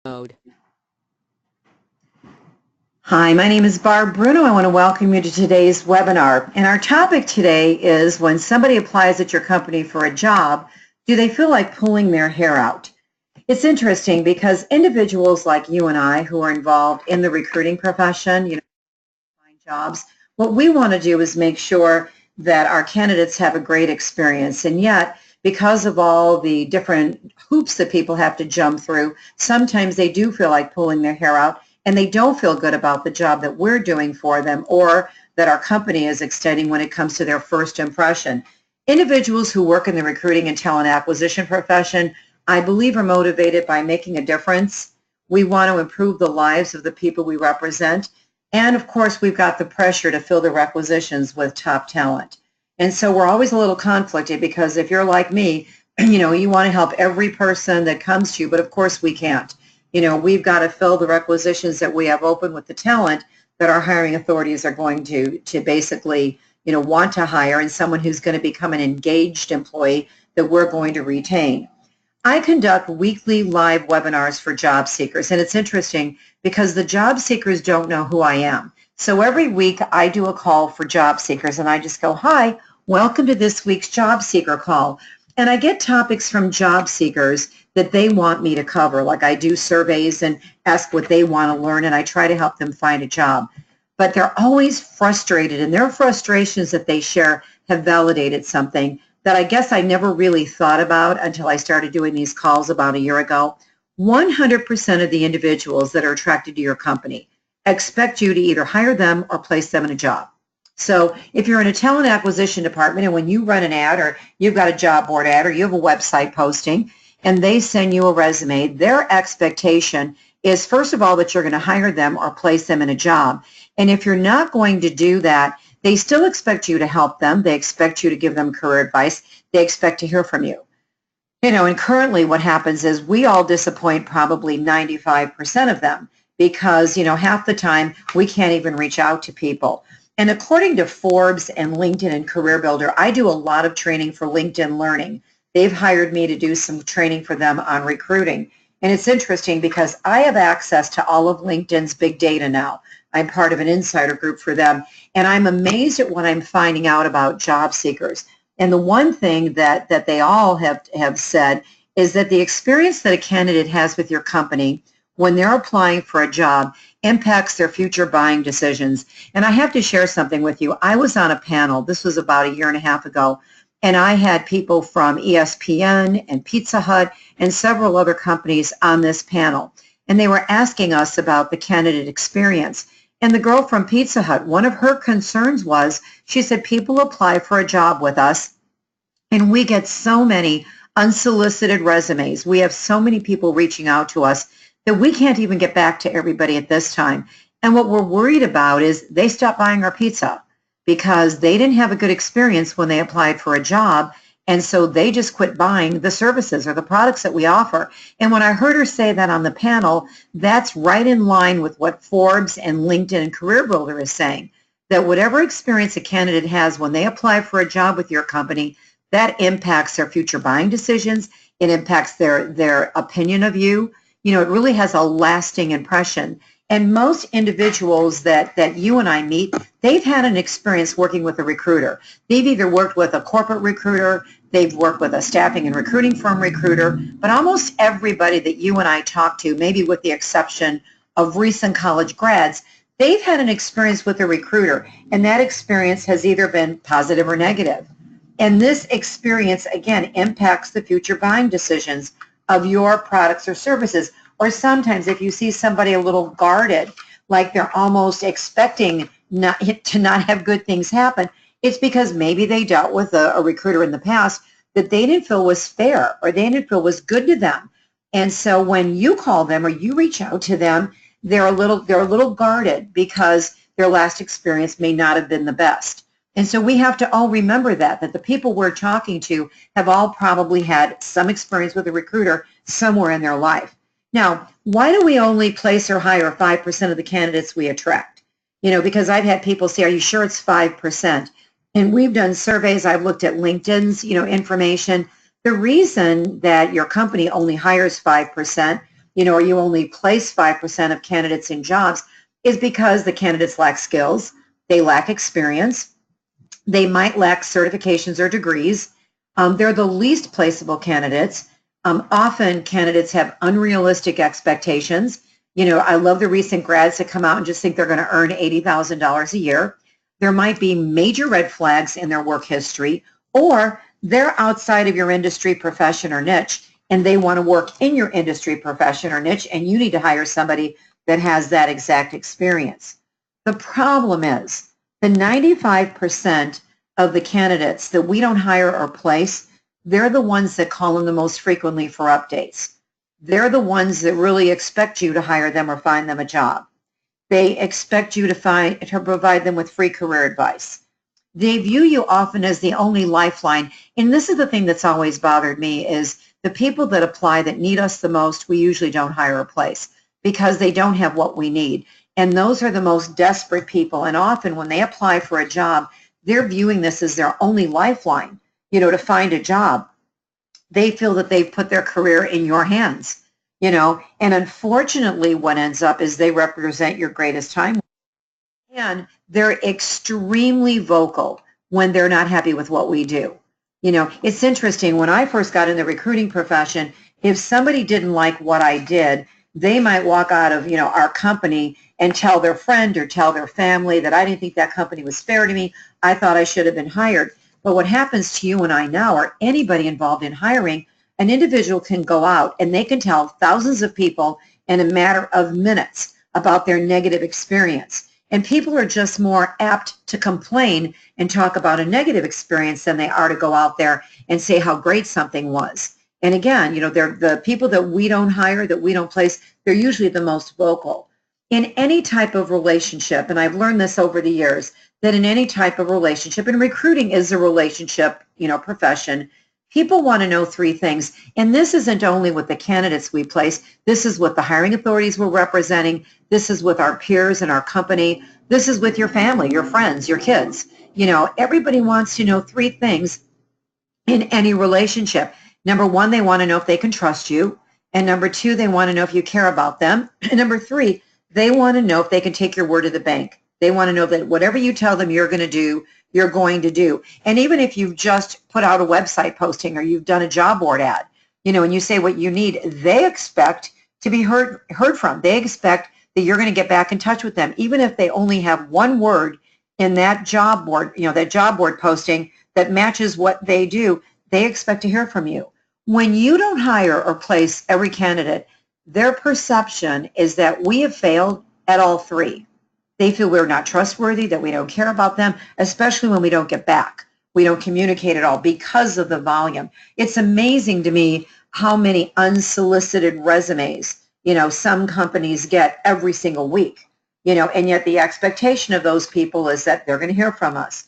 mode. Hi, my name is Barb Bruno. I want to welcome you to today's webinar. And our topic today is when somebody applies at your company for a job, do they feel like pulling their hair out? It's interesting because individuals like you and I who are involved in the recruiting profession, find jobs, what we want to do is make sure that our candidates have a great experience. And yet, because of all the different hoops that people have to jump through, sometimes they do feel like pulling their hair out and they don't feel good about the job that we're doing for them or that our company is extending when it comes to their first impression. Individuals who work in the recruiting and talent acquisition profession, I believe, are motivated by making a difference. We want to improve the lives of the people we represent. And of course, we've got the pressure to fill the requisitions with top talent. And so we're always a little conflicted because if you're like me, you want to help every person that comes to you, but of course we can't. We've got to fill the requisitions that we have open with the talent that our hiring authorities are going to basically, want to hire, and someone who's going to become an engaged employee that we're going to retain. I conduct weekly live webinars for job seekers, and it's interesting because the job seekers don't know who I am. So every week I do a call for job seekers, and I just go, hi, welcome to this week's job seeker call. And I get topics from job seekers that they want me to cover, like I do surveys and ask what they want to learn, and I try to help them find a job. But they're always frustrated, and their frustrations that they share have validated something that I guess I never really thought about until I started doing these calls about a year ago. 100% of the individuals that are attracted to your company expect you to either hire them or place them in a job. So if you're in a talent acquisition department and when you run an ad or you've got a job board ad or you have a website posting and they send you a resume, their expectation is, first of all, that you're going to hire them or place them in a job. And if you're not going to do that, they still expect you to help them. They expect you to give them career advice. They expect to hear from you. And currently what happens is we all disappoint probably 95% of them because, half the time we can't even reach out to people. And according to Forbes and LinkedIn and Career Builder, I do a lot of training for LinkedIn Learning. They've hired me to do some training for them on recruiting. And it's interesting because I have access to all of LinkedIn's big data now. I'm part of an insider group for them, and I'm amazed at what I'm finding out about job seekers. And the one thing that they all have said is that the experience that a candidate has with your company when they're applying for a job impacts their future buying decisions. And I have to share something with you. I was on a panel, this was about a year and a half ago, and I had people from ESPN and Pizza Hut and several other companies on this panel. And they were asking us about the candidate experience. And the girl from Pizza Hut, one of her concerns was, she said, people apply for a job with us and we get so many unsolicited resumes. We have so many people reaching out to us that we can't even get back to everybody at this time. And what we're worried about is they stop buying our pizza because they didn't have a good experience when they applied for a job. And so they just quit buying the services or the products that we offer. And when I heard her say that on the panel, that's right in line with what Forbes and LinkedIn and Career Builder is saying, that whatever experience a candidate has when they apply for a job with your company, that impacts their future buying decisions. It impacts their opinion of you. It really has a lasting impression. And most individuals that you and I meet, they've had an experience working with a recruiter. They've either worked with a corporate recruiter, they've worked with a staffing and recruiting firm recruiter, but almost everybody that you and I talk to, maybe with the exception of recent college grads, they've had an experience with a recruiter, and that experience has either been positive or negative. And this experience, again, impacts the future buying decisions of your products or services. Or sometimes if you see somebody a little guarded, like they're almost expecting to not have good things happen, it's because maybe they dealt with a recruiter in the past that they didn't feel was fair or they didn't feel was good to them. And so when you call them or you reach out to them, they're a little guarded because their last experience may not have been the best. And so we have to all remember that the people we're talking to have all probably had some experience with a recruiter somewhere in their life. Now, why do we only place or hire 5% of the candidates we attract? Because I've had people say, are you sure it's 5%? And we've done surveys. I've looked at LinkedIn's, information. The reason that your company only hires 5% or you only place 5% of candidates in jobs, is because the candidates lack skills, they lack experience, they might lack certifications or degrees. They're the least placeable candidates. Often candidates have unrealistic expectations. I love the recent grads that come out and just think they're going to earn $80,000 a year. There might be major red flags in their work history, or they're outside of your industry, profession, or niche, and they want to work in your industry, profession, or niche, and you need to hire somebody that has that exact experience. The problem is the 95% of the candidates that we don't hire or place, they're the ones that call in the most frequently for updates. They're the ones that really expect you to hire them or find them a job. They expect you to provide them with free career advice. They view you often as the only lifeline. And this is the thing that's always bothered me, is the people that apply that need us the most, we usually don't hire or place because they don't have what we need. And those are the most desperate people. And often when they apply for a job, they're viewing this as their only lifeline, to find a job. They feel that they've put their career in your hands, and unfortunately what ends up is they represent your greatest time. And they're extremely vocal when they're not happy with what we do. It's interesting. When I first got in the recruiting profession, if somebody didn't like what I did, they might walk out of, our company and tell their friend or tell their family that I didn't think that company was fair to me. I thought I should have been hired. But what happens to you and I now, or anybody involved in hiring, an individual can go out and they can tell thousands of people in a matter of minutes about their negative experience. And people are just more apt to complain and talk about a negative experience than they are to go out there and say how great something was. And again, they're the people that we don't hire, that we don't place, they're usually the most vocal. In any type of relationship, and I've learned this over the years, that in any type of relationship, and recruiting is a relationship, profession, people want to know three things. And this isn't only with the candidates we place. This is with the hiring authorities we're representing. This is with our peers in our company. This is with your family, your friends, your kids. Everybody wants to know three things in any relationship. Number one, they want to know if they can trust you. And number two, they want to know if you care about them. And number three, they want to know if they can take your word to the bank. They want to know that whatever you tell them you're going to do, you're going to do. And even if you've just put out a website posting or you've done a job board ad, and you say what you need, they expect to be heard from. They expect that you're going to get back in touch with them, even if they only have one word in that job board, that job board posting that matches what they do. They expect to hear from you. When you don't hire or place every candidate, their perception is that we have failed at all three. They feel we're not trustworthy, that we don't care about them, especially when we don't get back. We don't communicate at all because of the volume. It's amazing to me how many unsolicited resumes, some companies get every single week, and yet the expectation of those people is that they're going to hear from us.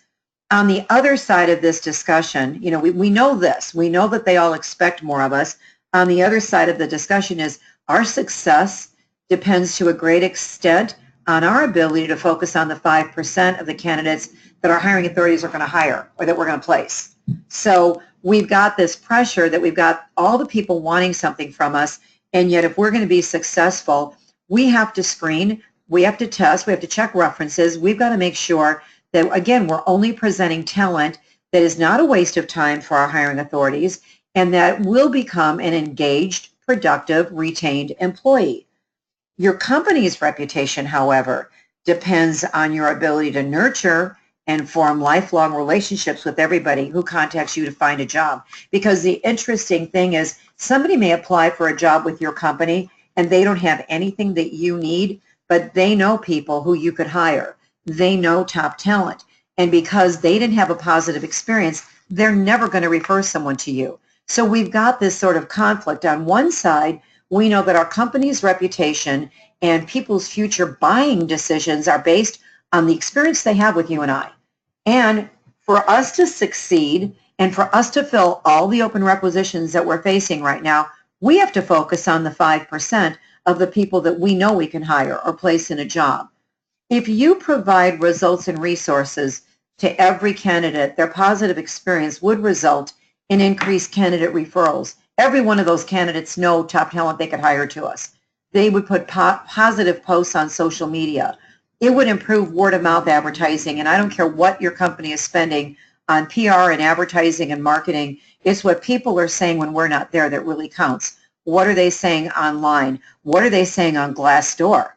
On the other side of this discussion, we know this. We know that they all expect more of us. On the other side of the discussion is our success depends to a great extent on our ability to focus on the 5% of the candidates that our hiring authorities are going to hire or that we're going to place. So we've got this pressure that we've got all the people wanting something from us, and yet if we're going to be successful, we have to screen, we have to test, we have to check references. We've got to make sure that, again, we're only presenting talent that is not a waste of time for our hiring authorities and that will become an engaged, productive, retained employee. Your company's reputation, however, depends on your ability to nurture and form lifelong relationships with everybody who contacts you to find a job. Because the interesting thing is somebody may apply for a job with your company and they don't have anything that you need, but they know people who you could hire. They know top talent. And because they didn't have a positive experience, they're never going to refer someone to you. So we've got this sort of conflict. On one side, we know that our company's reputation and people's future buying decisions are based on the experience they have with you and I. And for us to succeed and for us to fill all the open requisitions that we're facing right now, we have to focus on the 5% of the people that we know we can hire or place in a job. If you provide results and resources to every candidate, their positive experience would result in increased candidate referrals. Every one of those candidates know top talent they could hire to us. they would put positive posts on social media. It would improve word of mouth advertising, and I don't care what your company is spending on PR and advertising and marketing. It's what people are saying when we're not there that really counts. What are they saying online? What are they saying on Glassdoor?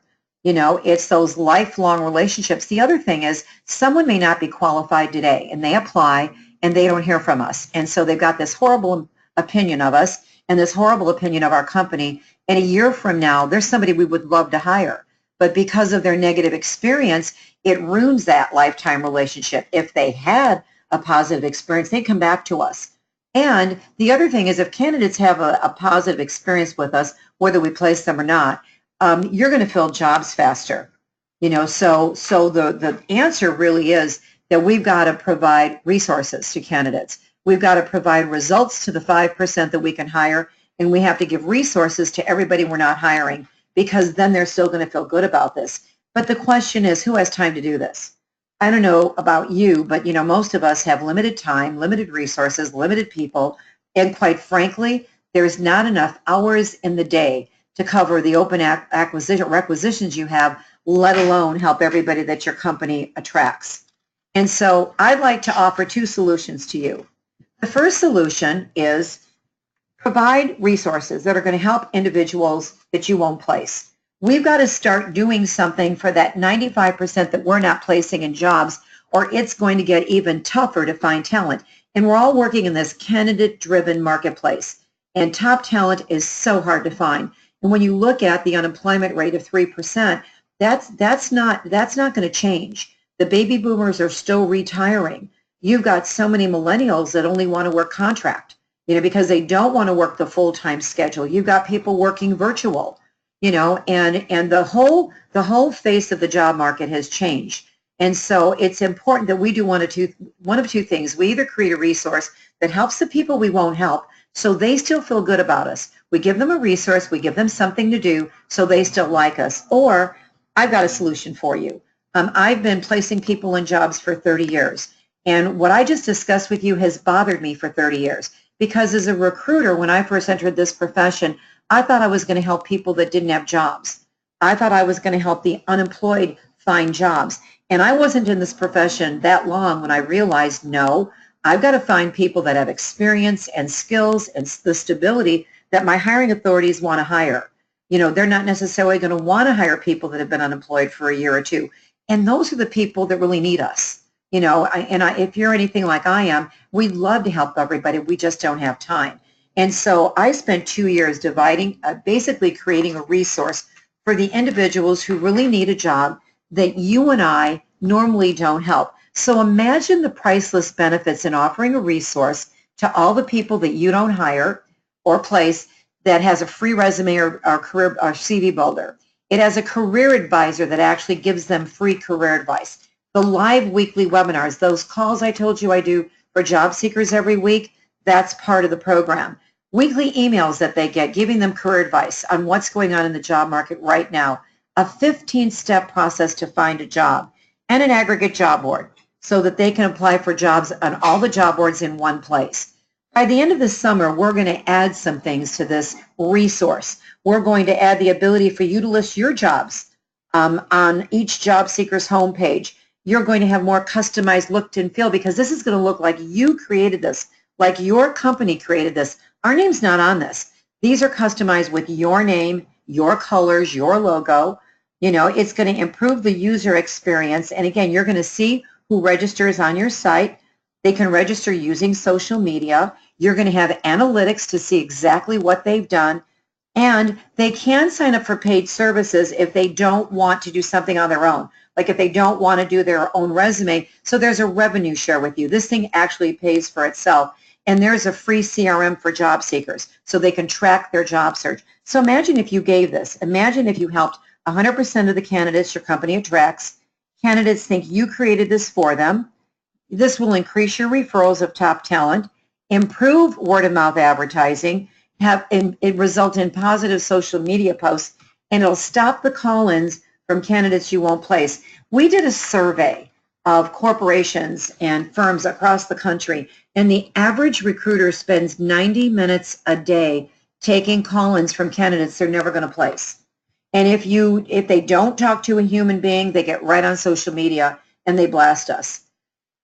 You know, it's those lifelong relationships. The other thing is someone may not be qualified today, and they apply and they don't hear from us. And so they've got this horrible opinion of us and this horrible opinion of our company. And a year from now, there's somebody we would love to hire. But because of their negative experience, it ruins that lifetime relationship. If they had a positive experience, they come back to us. And the other thing is if candidates have a positive experience with us, whether we place them or not, you're going to fill jobs faster. You know, so the answer really is that we've got to provide resources to candidates. We've got to provide results to the 5% that we can hire, and we have to give resources to everybody we're not hiring, because then they're still going to feel good about this. But the question is, who has time to do this? I don't know about you, but you know, most of us have limited time, limited resources, limited people, and quite frankly, there's not enough hours in the day to cover the open requisitions you have, let alone help everybody that your company attracts. And so I'd like to offer two solutions to you. The first solution is provide resources that are going to help individuals that you won't place. We've got to start doing something for that 95% that we're not placing in jobs, or it's going to get even tougher to find talent. And we're all working in this candidate-driven marketplace, and top talent is so hard to find. And when you look at the unemployment rate of 3%, that's not going to change. The baby boomers are still retiring. You've got so many millennials that only want to work contract, you know, because they don't want to work the full-time schedule. You've got people working virtual, you know, and the whole face of the job market has changed. And so it's important that we do one of two things. We either create a resource that helps the people we won't help so they still feel good about us. We give them a resource, we give them something to do so they still like us. Or I've got a solution for you. I've been placing people in jobs for 30 years. And what I just discussed with you has bothered me for 30 years. Because as a recruiter, when I first entered this profession, I thought I was going to help people that didn't have jobs. I thought I was going to help the unemployed find jobs. And I wasn't in this profession that long when I realized, no, I've got to find people that have experience and skills and the stability that my hiring authorities want to hire. You know, they're not necessarily going to want to hire people that have been unemployed for a year or two. And those are the people that really need us. You know, if you're anything like I am, we'd love to help everybody. We just don't have time. And so I spent 2 years basically creating a resource for the individuals who really need a job that you and I normally don't help. So imagine the priceless benefits in offering a resource to all the people that you don't hire or place that has a free resume or career or CV builder. It has a career advisor that actually gives them free career advice. The live weekly webinars, those calls I told you I do for job seekers every week, that's part of the program. Weekly emails that they get giving them career advice on what's going on in the job market right now, a 15-step process to find a job, and an aggregate job board so that they can apply for jobs on all the job boards in one place. By the end of the summer, we're going to add some things to this resource. We're going to add the ability for you to list your jobs on each job seeker's homepage. You're going to have more customized look and feel because this is going to look like you created this, like your company created this. Our name's not on this. These are customized with your name, your colors, your logo. You know, it's going to improve the user experience. And again, you're going to see who registers on your site. They can register using social media. You're going to have analytics to see exactly what they've done. And they can sign up for paid services if they don't want to do something on their own, like if they don't want to do their own resume. So there's a revenue share with you. This thing actually pays for itself. And there's a free CRM for job seekers so they can track their job search. So imagine if you gave this. Imagine if you helped 100% of the candidates your company attracts. Candidates think you created this for them. This will increase your referrals of top talent, improve word-of-mouth advertising, it result in positive social media posts, and it'll stop the call-ins from candidates you won't place. We did a survey of corporations and firms across the country, and the average recruiter spends 90 minutes a day taking call-ins from candidates they're never going to place. And if they don't talk to a human being, they get right on social media and they blast us.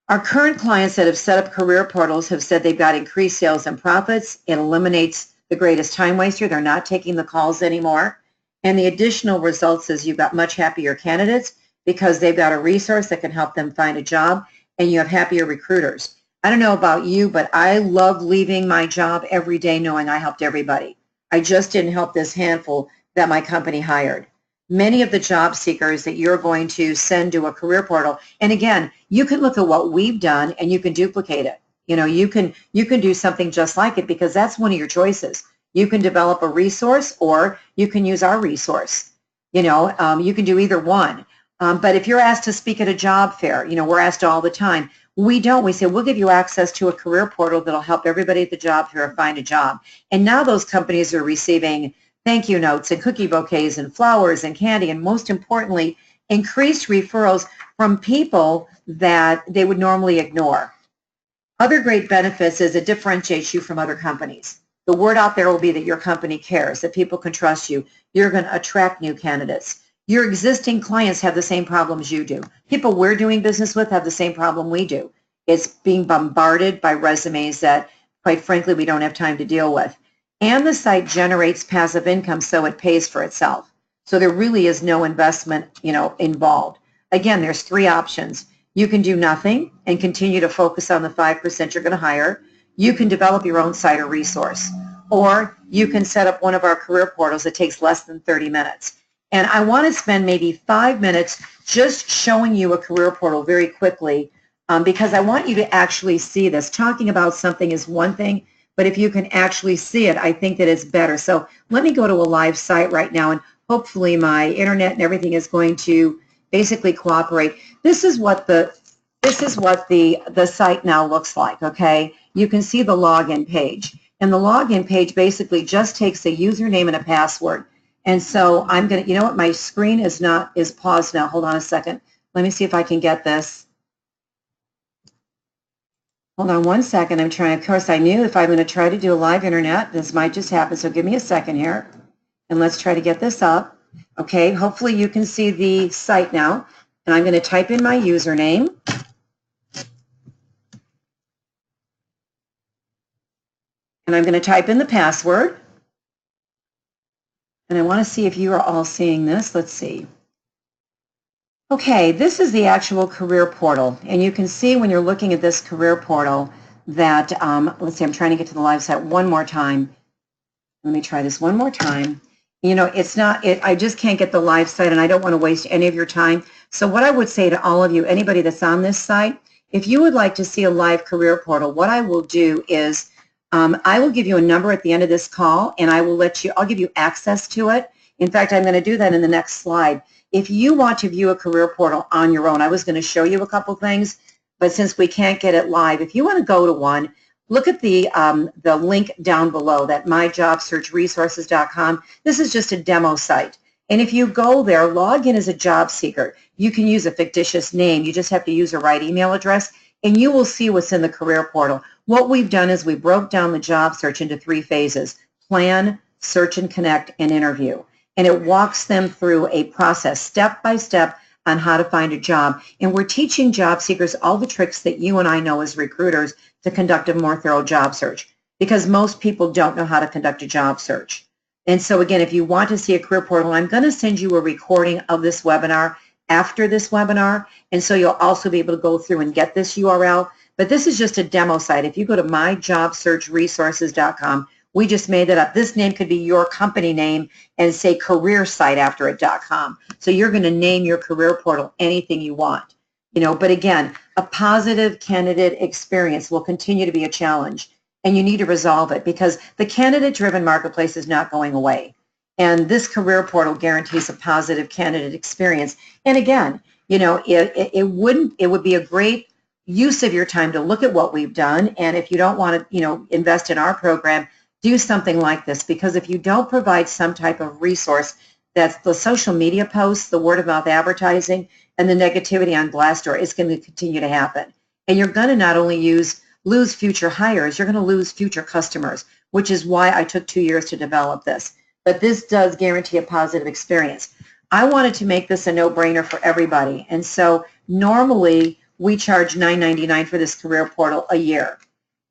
Our current clients that have set up career portals have said they've got increased sales and profits. It eliminates the greatest time waster. They're not taking the calls anymore. And the additional results is you've got much happier candidates because they've got a resource that can help them find a job, and you have happier recruiters. I don't know about you, but I love leaving my job every day knowing I helped everybody. I just didn't help this handful that my company hired. Many of the job seekers that you're going to send to a career portal, and again, you can look at what we've done and you can duplicate it. You can do something just like it because that's one of your choices. You can develop a resource or you can use our resource. You can do either one. But if you're asked to speak at a job fair, we're asked all the time. We don't. We say, we'll give you access to a career portal that'll help everybody at the job fair find a job. And now those companies are receiving thank you notes and cookie bouquets and flowers and candy, and most importantly, increased referrals from people that they would normally ignore. Other great benefits is it differentiates you from other companies. The word out there will be that your company cares, that people can trust you. You're going to attract new candidates. Your existing clients have the same problems you do. People we're doing business with have the same problem we do. It's being bombarded by resumes that, quite frankly, we don't have time to deal with. And the site generates passive income, so it pays for itself. So there really is no investment, involved. Again, there's three options. You can do nothing and continue to focus on the 5% you're going to hire. You can develop your own site or resource. Or you can set up one of our career portals that takes less than 30 minutes. And I want to spend maybe 5 minutes just showing you a career portal very quickly because I want you to actually see this. Talking about something is one thing, but if you can actually see it, I think that it's better. So let me go to a live site right now, and hopefully my internet and everything is going to basically cooperate. This is what the site now looks like, okay? You can see the login page. And the login page basically just takes a username and a password. And so I'm going to, you know what, my screen is paused now. Hold on a second. Let me see if I can get this. Hold on one second. I'm trying, of course, I knew if I'm going to try to do a live internet, this might just happen. So give me a second here. And let's try to get this up. Okay, hopefully you can see the site now. And I'm going to type in my username. And I'm going to type in the password. And I want to see if you are all seeing this. Let's see. Okay, this is the actual career portal. And you can see when you're looking at this career portal that, let's see, I'm trying to get to the live site one more time. Let me try this one more time. It's not, I just can't get the live site, and I don't want to waste any of your time. So what I would say to all of you, anybody that's on this site, if you would like to see a live career portal, what I will do is I will give you a number at the end of this call, and I'll give you access to it. In fact, I'm going to do that in the next slide. If you want to view a career portal on your own, I was going to show you a couple things, but since we can't get it live, if you want to go to one, look at the link down below, that myjobsearchresources.com. This is just a demo site. And if you go there, log in as a job seeker. You can use a fictitious name. You just have to use the right email address, and you will see what's in the career portal. What we've done is we broke down the job search into 3 phases: plan, search and connect, and interview. And it walks them through a process step by step on how to find a job. And we're teaching job seekers all the tricks that you and I know as recruiters to conduct a more thorough job search, because most people don't know how to conduct a job search. And so again, if you want to see a career portal, I'm going to send you a recording of this webinar after this webinar. And so you'll also be able to go through and get this URL. But this is just a demo site. If you go to myjobsearchresources.com, we just made it up. This name could be your company name and say career site after it.com. So you're going to name your career portal anything you want. But again, a positive candidate experience will continue to be a challenge, and you need to resolve it because the candidate-driven marketplace is not going away. And this career portal guarantees a positive candidate experience. And again, it would be a great use of your time to look at what we've done. And if you don't want to, invest in our program, do something like this, because if you don't provide some type of resource, that's the social media posts, the word of mouth advertising, and the negativity on Glassdoor is going to continue to happen. And you're going to not only lose future hires, you're going to lose future customers, which is why I took 2 years to develop this. but this does guarantee a positive experience. I wanted to make this a no-brainer for everybody, and so normally we charge $9.99 for this career portal a year.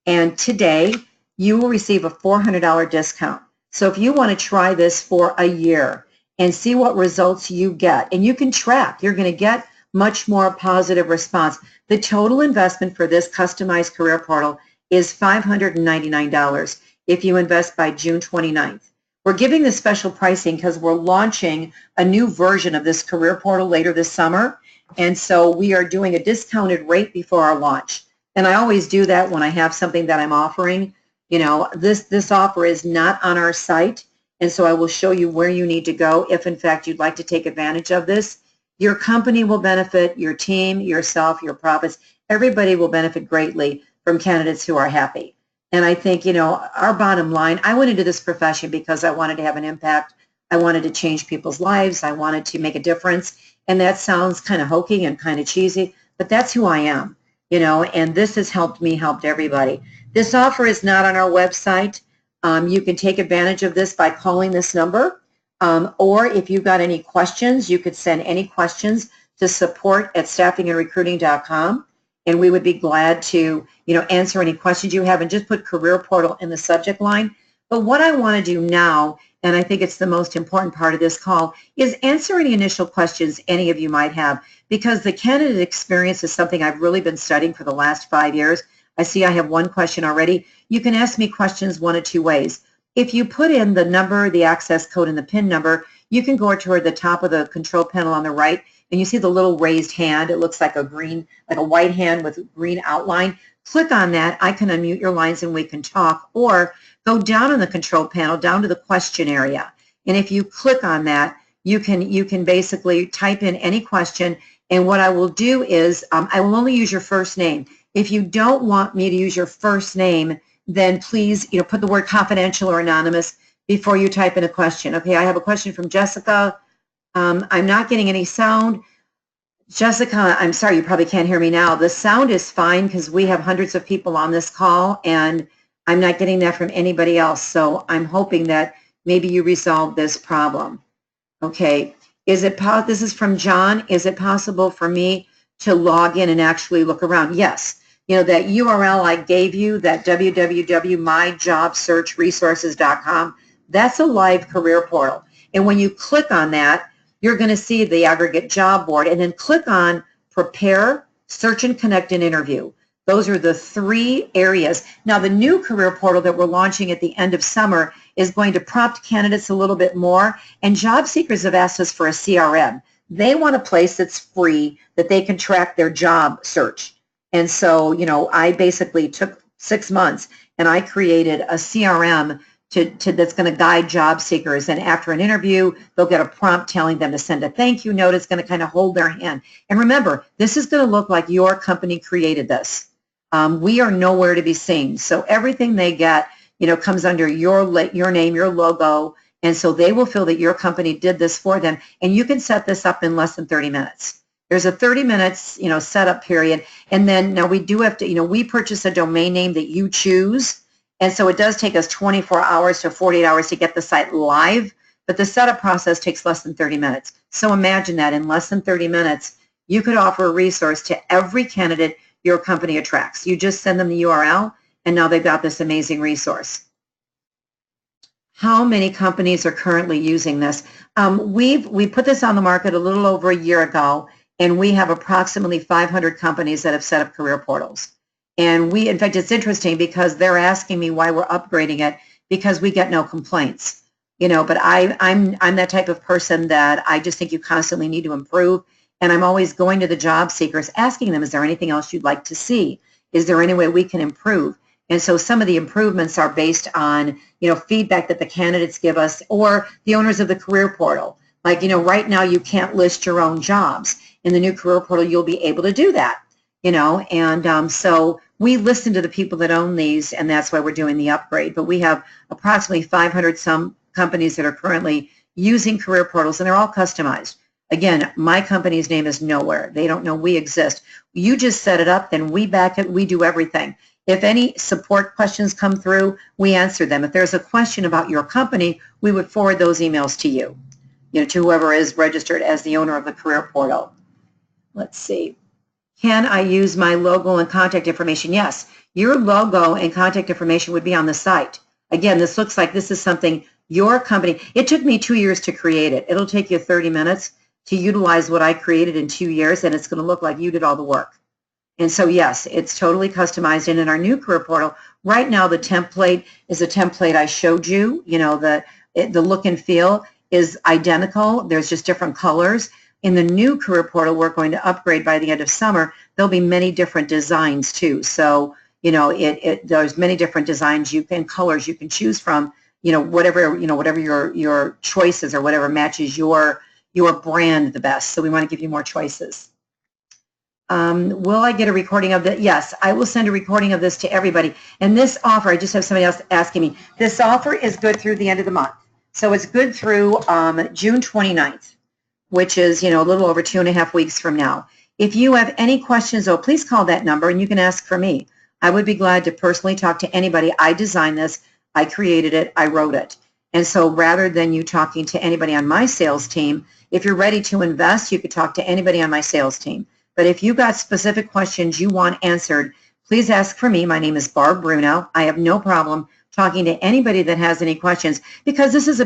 And today, you will receive a $400 discount. So if you want to try this for a year and see what results you get, and you can track, you're going to get much more positive response. The total investment for this customized career portal is $599 if you invest by June 29th. We're giving this special pricing because we're launching a new version of this career portal later this summer. And so we are doing a discounted rate before our launch. And I always do that when I have something that I'm offering. You know, this offer is not on our site. And so I will show you where you need to go if, in fact, you'd like to take advantage of this. Your company will benefit, your team, yourself, your profits. Everybody will benefit greatly from candidates who are happy. And I think, you know, our bottom line, I went into this profession because I wanted to have an impact. I wanted to change people's lives. I wanted to make a difference. And that sounds kind of hokey and kind of cheesy, but that's who I am, you know, and this has helped me, helped everybody. This offer is not on our website. You can take advantage of this by calling this number, or if you've got any questions, you could send any questions to support@staffingandrecruiting.com. And we would be glad to, you know, answer any questions you have, and just put career portal in the subject line. But what I want to do now, and I think it's the most important part of this call, is answer any initial questions any of you might have, because the candidate experience is something I've really been studying for the last 5 years. I see I have one question already. You can ask me questions one of two ways. If you put in the number, the access code, and the PIN number, you can go toward the top of the control panel on the right, and you see the little raised hand. It looks like a green, like a white hand with green outline. Click on that. I can unmute your lines and we can talk, or go down on the control panel, down to the question area. And if you click on that, you can basically type in any question. And what I will do is I will only use your first name. If you don't want me to use your first name, then please, you know, put the word confidential or anonymous before you type in a question. Okay, I have a question from Jessica. I'm not getting any sound. Jessica, I'm sorry, you probably can't hear me now. The sound is fine because we have hundreds of people on this call, and I'm not getting that from anybody else. So I'm hoping that maybe you resolve this problem. Okay, this is from John. Is it possible for me to log in and actually look around? Yes. You know, that URL I gave you, that www.myjobsearchresources.com, that's a live career portal. And when you click on that, you're going to see the aggregate job board, and then click on Prepare, Search and Connect, and Interview. Those are the three areas. Now, the new career portal that we're launching at the end of summer is going to prompt candidates a little bit more, and job seekers have asked us for a CRM. They want a place that's free, that they can track their job search. And so, you know, I basically took 6 months and I created a CRM that's going to guide job seekers. And after an interview, they'll get a prompt telling them to send a thank you note. It's going to kind of hold their hand. And remember, this is going to look like your company created this. We are nowhere to be seen. So everything they get, you know, comes under your name, your logo. And so they will feel that your company did this for them. And you can set this up in less than 30 minutes. There's a 30 minutes, you know, setup period. And then now we do have to, you know, we purchase a domain name that you choose. And so it does take us 24 hours to 48 hours to get the site live, but the setup process takes less than 30 minutes. So imagine that in less than 30 minutes, you could offer a resource to every candidate your company attracts. You just send them the URL, and now they've got this amazing resource. How many companies are currently using this? We put this on the market a little over a year ago, and we have approximately 500 companies that have set up career portals. And in fact, it's interesting because they're asking me why we're upgrading it, because we get no complaints. You know, but I'm that type of person that I just think you constantly need to improve. And I'm always going to the job seekers, asking them, is there anything else you'd like to see? Is there any way we can improve? And so some of the improvements are based on, you know, feedback that the candidates give us or the owners of the career portal. Like, you know, right now you can't list your own jobs. In the new career portal, you'll be able to do that, you know, and so we listen to the people that own these, and that's why we're doing the upgrade. But we have approximately 500 some companies that are currently using career portals, and they're all customized. Again, my company's name is nowhere. They don't know we exist. You just set it up, then we back it, we do everything. If any support questions come through, we answer them. If there's a question about your company, we would forward those emails to you, to whoever is registered as the owner of the career portal. Let's see. Can I use my logo and contact information? Yes, your logo and contact information would be on the site. Again, this looks like this is something your company, it took me 2 years to create it. It'll take you 30 minutes to utilize what I created in 2 years, and it's going to look like you did all the work. And so, yes, it's totally customized. And in our new career portal, right now the template is a template I showed you. The look and feel is identical. There's just different colors. In the new career portal, we're going to upgrade by the end of summer. There'll be many different designs too. So, there's many different designs colors you can choose from. Whatever your choices or whatever matches your brand the best. So we want to give you more choices. Will I get a recording of that? Yes, I will send a recording of this to everybody. And this offer, I just have somebody else asking me, this offer is good through the end of the month. So it's good through June 29th, which is, a little over 2.5 weeks from now. If you have any questions, please call that number and you can ask for me. I would be glad to personally talk to anybody. I designed this, I created it, I wrote it. And so rather than you talking to anybody on my sales team, if you're ready to invest, you could talk to anybody on my sales team. But if you got specific questions you want answered, please ask for me. My name is Barb Bruno. I have no problem talking to anybody that has any questions, because this is a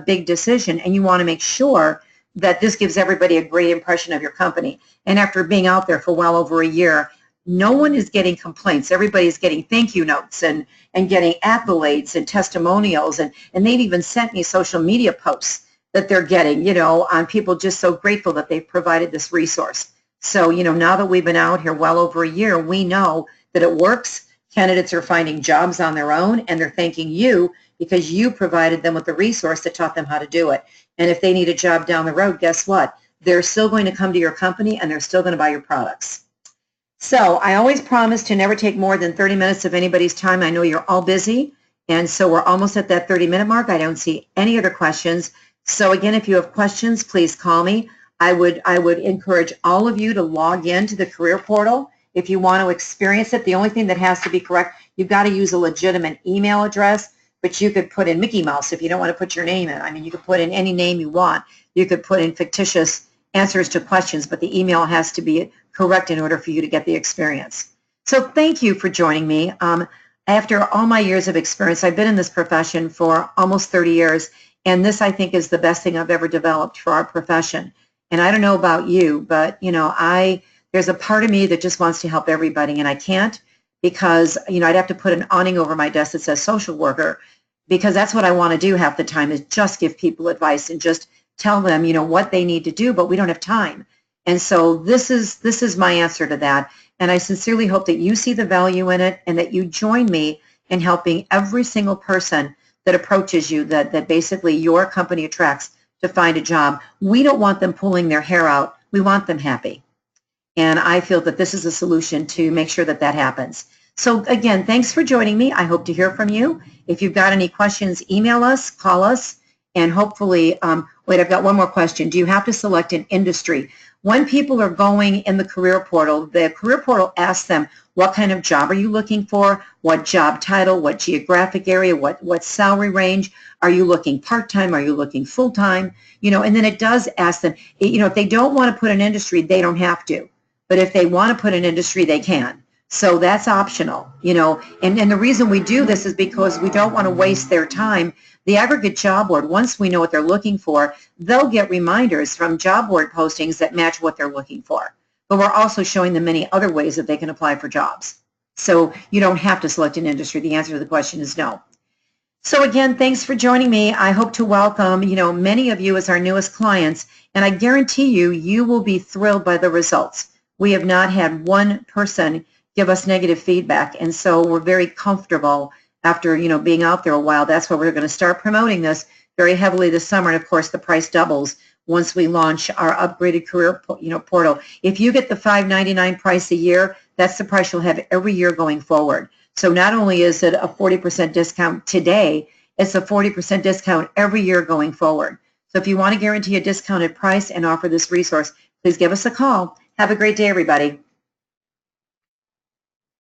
big decision, and you want to make sure that this gives everybody a great impression of your company. And after being out there for well over a year, no one is getting complaints. Everybody's getting thank you notes and getting accolades and testimonials, and they've even sent me social media posts that they're getting, on people just so grateful that they've provided this resource. So, now that we've been out here well over a year, we know that it works. Candidates are finding jobs on their own, and they're thanking you because you provided them with the resource that taught them how to do it. And if they need a job down the road, guess what? They're still going to come to your company, and they're still going to buy your products. So I always promise to never take more than 30 minutes of anybody's time. I know you're all busy, and so we're almost at that 30-minute mark. I don't see any other questions. So again, if you have questions, please call me. I would encourage all of you to log in to the career portal if you want to experience it. The only thing that has to be correct, you've got to use a legitimate email address, but you could put in Mickey Mouse if you don't want to put your name in. I mean, you could put in any name you want. You could put in fictitious answers to questions, but the email has to be correct in order for you to get the experience. So thank you for joining me. After all my years of experience, I've been in this profession for almost 30 years, and this, I think, is the best thing I've ever developed for our profession. And I don't know about you, but, there's a part of me that just wants to help everybody, and I can't because, I'd have to put an awning over my desk that says social worker, because that's what I want to do half the time, is just give people advice and just tell them, what they need to do, but we don't have time. And so this is my answer to that. And I sincerely hope that you see the value in it and that you join me in helping every single person that approaches you, that basically your company attracts to find a job. We don't want them pulling their hair out. We want them happy. And I feel that this is a solution to make sure that that happens. So again, thanks for joining me. I hope to hear from you. If you've got any questions, email us, call us, and hopefully, wait, I've got one more question. Do you have to select an industry? When people are going in the career portal asks them, what kind of job are you looking for? What job title? What geographic area? What salary range? Are you looking part-time? Are you looking full-time? And then it does ask them, if they don't want to put an industry, they don't have to. But if they want to put an industry, they can. So that's optional, and the reason we do this is because we don't want to waste their time. The aggregate job board, once we know what they're looking for, they'll get reminders from job board postings that match what they're looking for. But we're also showing them many other ways that they can apply for jobs. So you don't have to select an industry. The answer to the question is no. So again, thanks for joining me. I hope to welcome, many of you as our newest clients, and I guarantee you will be thrilled by the results. We have not had one person give us negative feedback, and so we're very comfortable after being out there a while. That's why we're going to start promoting this very heavily this summer, and of course the price doubles once we launch our upgraded career portal. If you get the $5.99 price a year, that's the price you'll have every year going forward. So not only is it a 40% discount today, it's a 40% discount every year going forward. So if you want to guarantee a discounted price and offer this resource, please give us a call. Have a great day, everybody.